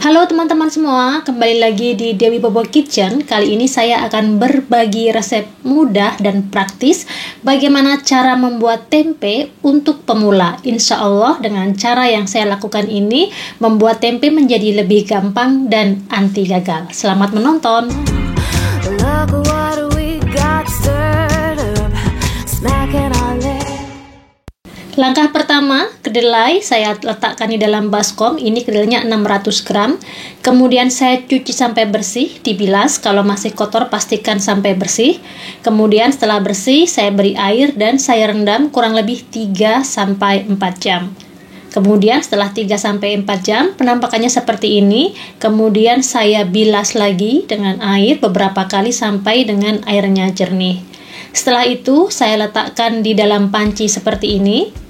Halo teman-teman semua, kembali lagi di Dewi Bobo Kitchen. Kali ini saya akan berbagi resep mudah dan praktis bagaimana cara membuat tempe untuk pemula. Insya Allah dengan cara yang saya lakukan ini membuat tempe menjadi lebih gampang dan anti gagal. Selamat menonton. Langkah pertama, kedelai saya letakkan di dalam baskom. Ini kedelainya 600 gram. Kemudian saya cuci sampai bersih, dibilas. Kalau masih kotor pastikan sampai bersih. Kemudian setelah bersih, saya beri air dan saya rendam kurang lebih 3-4 jam. Kemudian setelah 3-4 jam, penampakannya seperti ini. Kemudian saya bilas lagi dengan air beberapa kali sampai dengan airnya jernih. Setelah itu, saya letakkan di dalam panci seperti ini.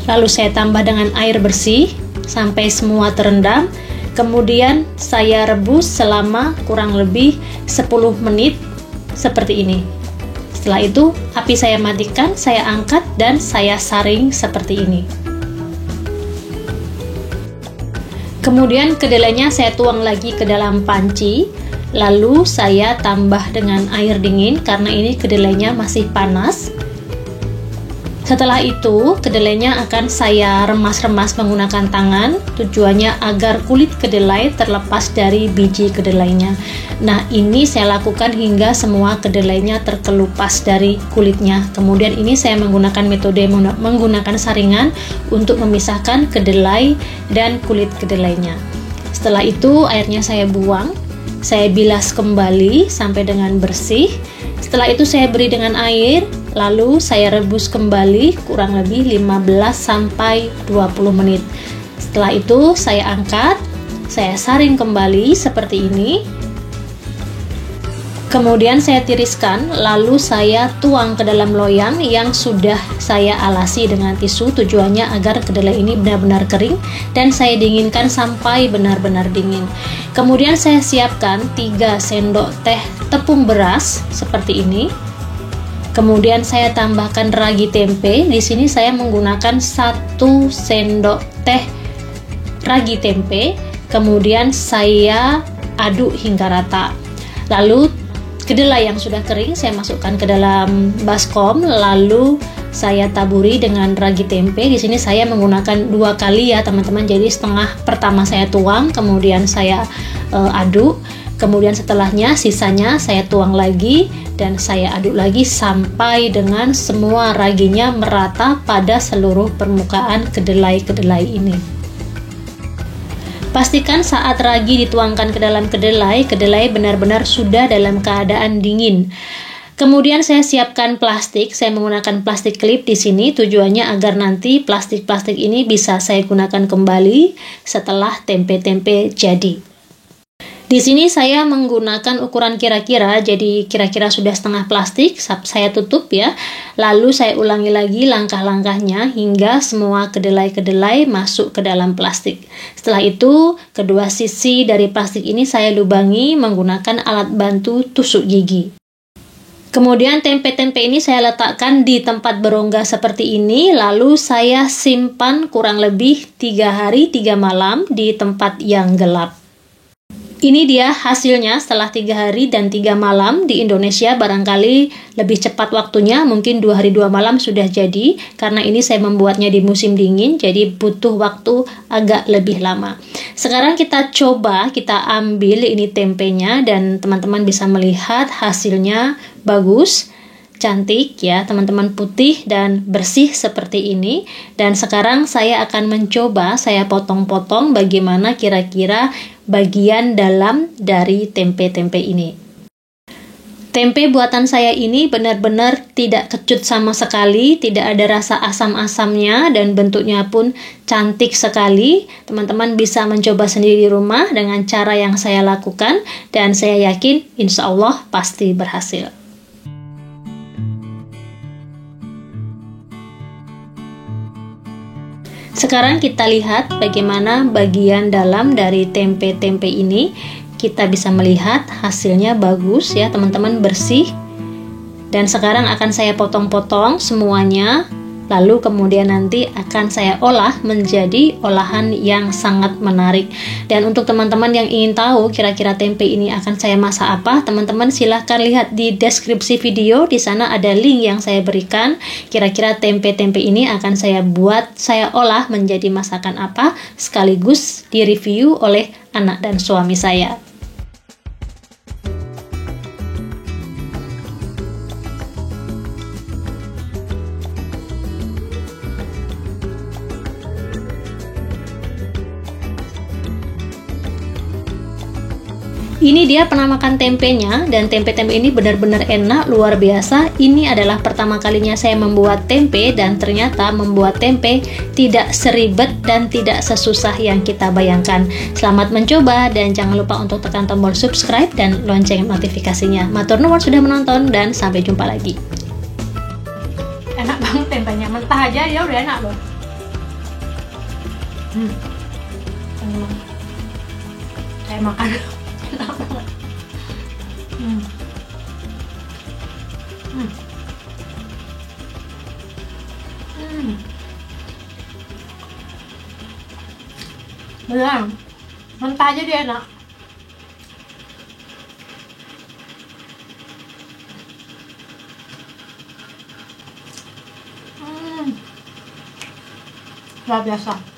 Lalu saya tambah dengan air bersih sampai semua terendam. Kemudian saya rebus selama kurang lebih 10 menit seperti ini. Setelah itu, api saya matikan, saya angkat dan saya saring seperti ini. Kemudian kedelainya saya tuang lagi ke dalam panci. Lalu saya tambah dengan air dingin karena ini kedelainya masih panas. Setelah itu, kedelainya akan saya remas-remas menggunakan tangan. Tujuannya agar kulit kedelai terlepas dari biji kedelainya. Nah, ini saya lakukan hingga semua kedelainya terkelupas dari kulitnya. Kemudian ini saya menggunakan metode menggunakan saringan untuk memisahkan kedelai dan kulit kedelainya. Setelah itu, airnya saya buang. Saya bilas kembali sampai dengan bersih. Setelah itu saya beri dengan air, lalu saya rebus kembali kurang lebih 15-20 menit. Setelah itu saya angkat, saya saring kembali seperti ini. Kemudian saya tiriskan, lalu saya tuang ke dalam loyang yang sudah saya alasi dengan tisu. Tujuannya agar kedelai ini benar-benar kering dan saya dinginkan sampai benar-benar dingin. Kemudian saya siapkan 3 sendok teh tepung beras seperti ini. Kemudian saya tambahkan ragi tempe. Di sini saya menggunakan 1 sendok teh ragi tempe. Kemudian saya aduk hingga rata. Lalu kedelai yang sudah kering saya masukkan ke dalam baskom, lalu saya taburi dengan ragi tempe. Di sini saya menggunakan 2 kali ya teman-teman. Jadi setengah pertama saya tuang, kemudian saya aduk. Kemudian setelahnya sisanya saya tuang lagi dan saya aduk lagi sampai dengan semua raginya merata pada seluruh permukaan kedelai-kedelai ini. Pastikan saat ragi dituangkan ke dalam kedelai, kedelai benar-benar sudah dalam keadaan dingin. Kemudian saya siapkan plastik, saya menggunakan plastik klip di sini. Tujuannya agar nanti plastik-plastik ini bisa saya gunakan kembali setelah tempe-tempe jadi. Di sini saya menggunakan ukuran kira-kira, jadi kira-kira sudah setengah plastik, saya tutup ya. Lalu saya ulangi lagi langkah-langkahnya hingga semua kedelai-kedelai masuk ke dalam plastik. Setelah itu, kedua sisi dari plastik ini saya lubangi menggunakan alat bantu tusuk gigi. Kemudian tempe-tempe ini saya letakkan di tempat berongga seperti ini, lalu saya simpan kurang lebih 3 hari 3 malam di tempat yang gelap. Ini dia hasilnya setelah 3 hari dan 3 malam. Di Indonesia barangkali lebih cepat waktunya, mungkin 2 hari 2 malam sudah jadi. Karena ini saya membuatnya di musim dingin, jadi butuh waktu agak lebih lama. Sekarang kita coba, kita ambil ini tempenya dan teman-teman bisa melihat hasilnya bagus. Cantik ya teman-teman, putih dan bersih seperti ini. Dan sekarang saya akan mencoba, saya potong-potong bagaimana kira-kira bagian dalam dari tempe-tempe ini. Tempe buatan saya ini benar-benar tidak kecut sama sekali, tidak ada rasa asam-asamnya dan bentuknya pun cantik sekali. Teman-teman bisa mencoba sendiri di rumah dengan cara yang saya lakukan dan saya yakin insya Allah pasti berhasil. Sekarang kita lihat bagaimana bagian dalam dari tempe-tempe ini. Kita bisa melihat hasilnya bagus ya teman-teman, bersih. Dan sekarang akan saya potong-potong semuanya lalu kemudian nanti akan saya olah menjadi olahan yang sangat menarik. Dan untuk teman-teman yang ingin tahu kira-kira tempe ini akan saya masak apa, teman-teman silahkan lihat di deskripsi video. Di sana ada link yang saya berikan. Kira-kira tempe-tempe ini akan saya buat, saya olah menjadi masakan apa, sekaligus direview oleh anak dan suami saya. Ini dia penamakan tempenya, dan tempe-tempe ini benar-benar enak, luar biasa. Ini adalah pertama kalinya saya membuat tempe, dan ternyata membuat tempe tidak seribet dan tidak sesusah yang kita bayangkan. Selamat mencoba, dan jangan lupa untuk tekan tombol subscribe dan lonceng notifikasinya. Matur nuwun sudah menonton, dan sampai jumpa lagi. Enak banget tempenya, mentah aja ya udah enak loh. Saya makan. Enak banget. Beneran, mentah aja dia enak. Luar biasa.